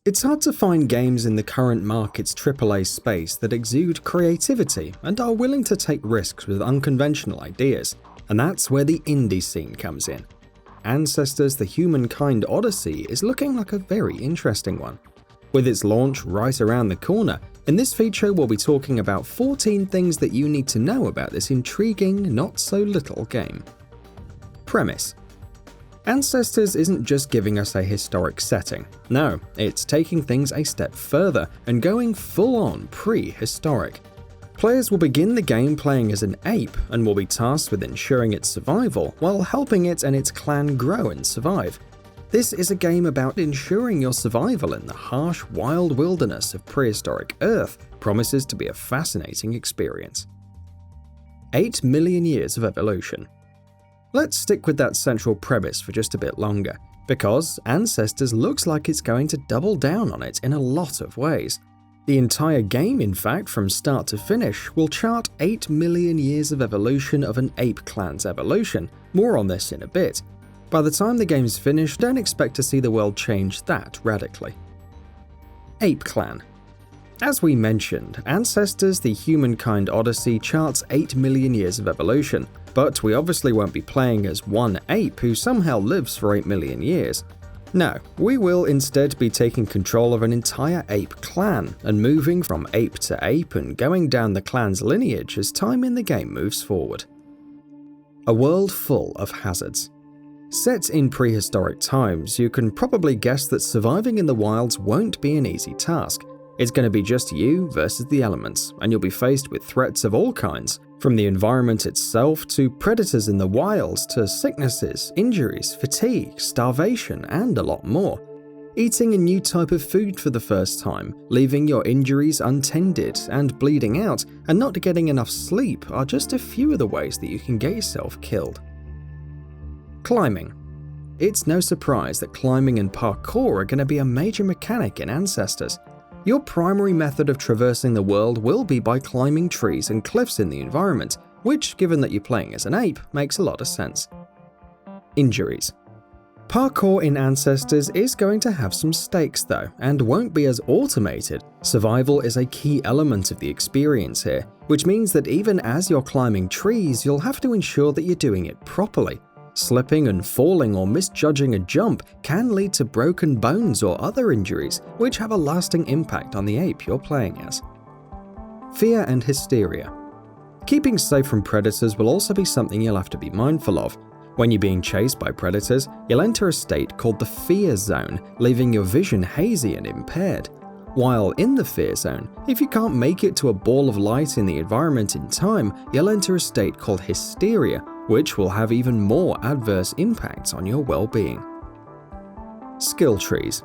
It's hard to find games in the current market's AAA space that exude creativity and are willing to take risks with unconventional ideas, and that's where the indie scene comes in. Ancestors: The Humankind Odyssey is looking like a very interesting one. With its launch right around the corner, in this feature we'll be talking about 14 things that you need to know about this intriguing, not-so-little game. Premise: Ancestors isn't just giving us a historic setting. No, it's taking things a step further and going full-on prehistoric. Players will begin the game playing as an ape and will be tasked with ensuring its survival while helping it and its clan grow and survive. This is a game about ensuring your survival in the harsh, wild wilderness of prehistoric Earth. Promises to be a fascinating experience. 8 million years of evolution. Let's stick with that central premise for just a bit longer, because Ancestors looks like it's going to double down on it in a lot of ways. The entire game, in fact, from start to finish, will chart 8 million years of evolution of an ape clan's evolution. More on this in a bit. By the time the game's finished, don't expect to see the world change that radically. Ape Clan. As we mentioned, Ancestors: The Humankind Odyssey charts 8 million years of evolution, but we obviously won't be playing as one ape who somehow lives for 8 million years. No, we will instead be taking control of an entire ape clan and moving from ape to ape and going down the clan's lineage as time in the game moves forward. A world full of hazards. Set in prehistoric times, you can probably guess that surviving in the wilds won't be an easy task. It's going to be just you versus the elements, and you'll be faced with threats of all kinds, from the environment itself to predators in the wilds to sicknesses, injuries, fatigue, starvation, and a lot more. Eating a new type of food for the first time, leaving your injuries untended and bleeding out, and not getting enough sleep are just a few of the ways that you can get yourself killed. Climbing. It's no surprise that climbing and parkour are going to be a major mechanic in Ancestors. Your primary method of traversing the world will be by climbing trees and cliffs in the environment, which, given that you're playing as an ape, makes a lot of sense. Injuries. Parkour in Ancestors is going to have some stakes though, and won't be as automated. Survival is a key element of the experience here, which means that even as you're climbing trees, you'll have to ensure that you're doing it properly. Slipping and falling or misjudging a jump can lead to broken bones or other injuries, which have a lasting impact on the ape you're playing as. Fear and hysteria. Keeping safe from predators will also be something you'll have to be mindful of. When you're being chased by predators, you'll enter a state called the fear zone, leaving your vision hazy and impaired. While in the fear zone, if you can't make it to a ball of light in the environment in time, you'll enter a state called hysteria, which will have even more adverse impacts on your well-being. Skill trees.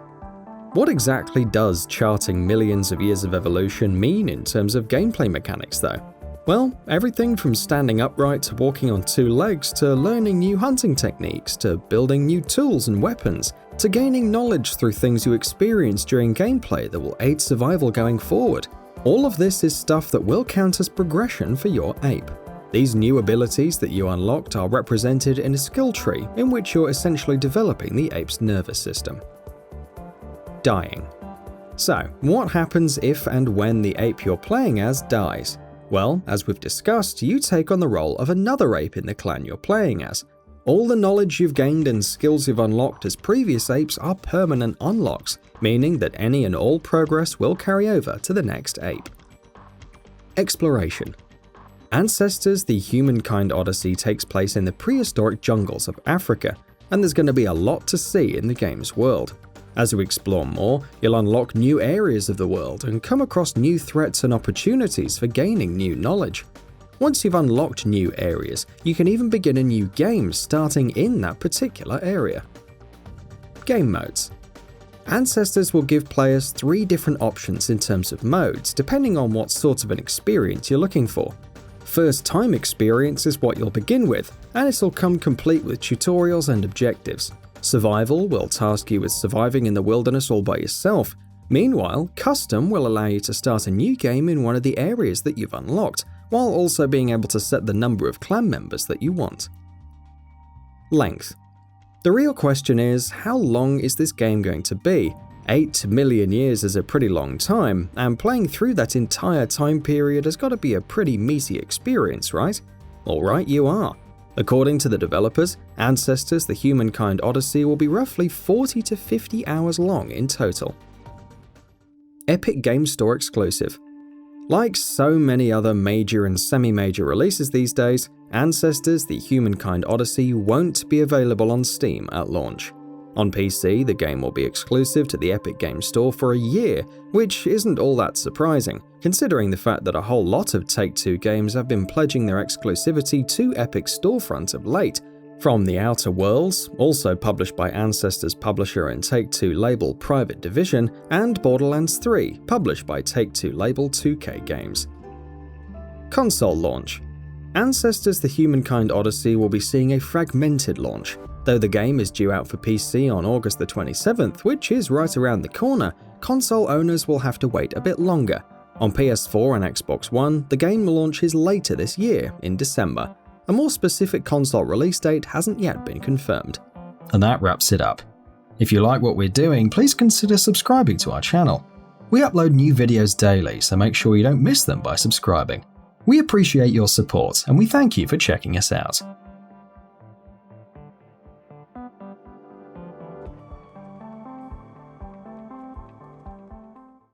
What exactly does charting millions of years of evolution mean in terms of gameplay mechanics though? Well, everything from standing upright to walking on two legs to learning new hunting techniques to building new tools and weapons to gaining knowledge through things you experience during gameplay that will aid survival going forward. All of this is stuff that will count as progression for your ape. These new abilities that you unlocked are represented in a skill tree in which you're essentially developing the ape's nervous system. Dying. So, what happens if and when the ape you're playing as dies? Well, as we've discussed, you take on the role of another ape in the clan you're playing as. All the knowledge you've gained and skills you've unlocked as previous apes are permanent unlocks, meaning that any and all progress will carry over to the next ape. Exploration. Ancestors: The Humankind Odyssey takes place in the prehistoric jungles of Africa, and there's going to be a lot to see in the game's world. As you explore more, you'll unlock new areas of the world and come across new threats and opportunities for gaining new knowledge. Once you've unlocked new areas, you can even begin a new game starting in that particular area. Game modes. Ancestors will give players 3 different options in terms of modes, depending on what sort of an experience you're looking for. First time experience is what you'll begin with, and it'll come complete with tutorials and objectives. Survival will task you with surviving in the wilderness all by yourself. Meanwhile, custom will allow you to start a new game in one of the areas that you've unlocked, while also being able to set the number of clan members that you want. Length. The real question is, how long is this game going to be? 8 million years is a pretty long time, and playing through that entire time period has got to be a pretty meaty experience, right? Alright, you are. According to the developers, Ancestors: The Humankind Odyssey will be roughly 40 to 50 hours long in total. Epic Game Store exclusive. Like so many other major and semi-major releases these days, Ancestors: The Humankind Odyssey won't be available on Steam at launch. On PC, the game will be exclusive to the Epic Game Store for a year, which isn't all that surprising, considering the fact that a whole lot of Take-Two games have been pledging their exclusivity to Epic's storefront of late, from The Outer Worlds, also published by Ancestors publisher and Take-Two label Private Division, and Borderlands 3, published by Take-Two label 2K Games. Console launch. Ancestors: The Humankind Odyssey will be seeing a fragmented launch. Though the game is due out for PC on August the 27th, which is right around the corner, console owners will have to wait a bit longer. On PS4 and Xbox One, the game launches later this year, in December. A more specific console release date hasn't yet been confirmed. And that wraps it up. If you like what we're doing, please consider subscribing to our channel. We upload new videos daily, so make sure you don't miss them by subscribing. We appreciate your support, and we thank you for checking us out.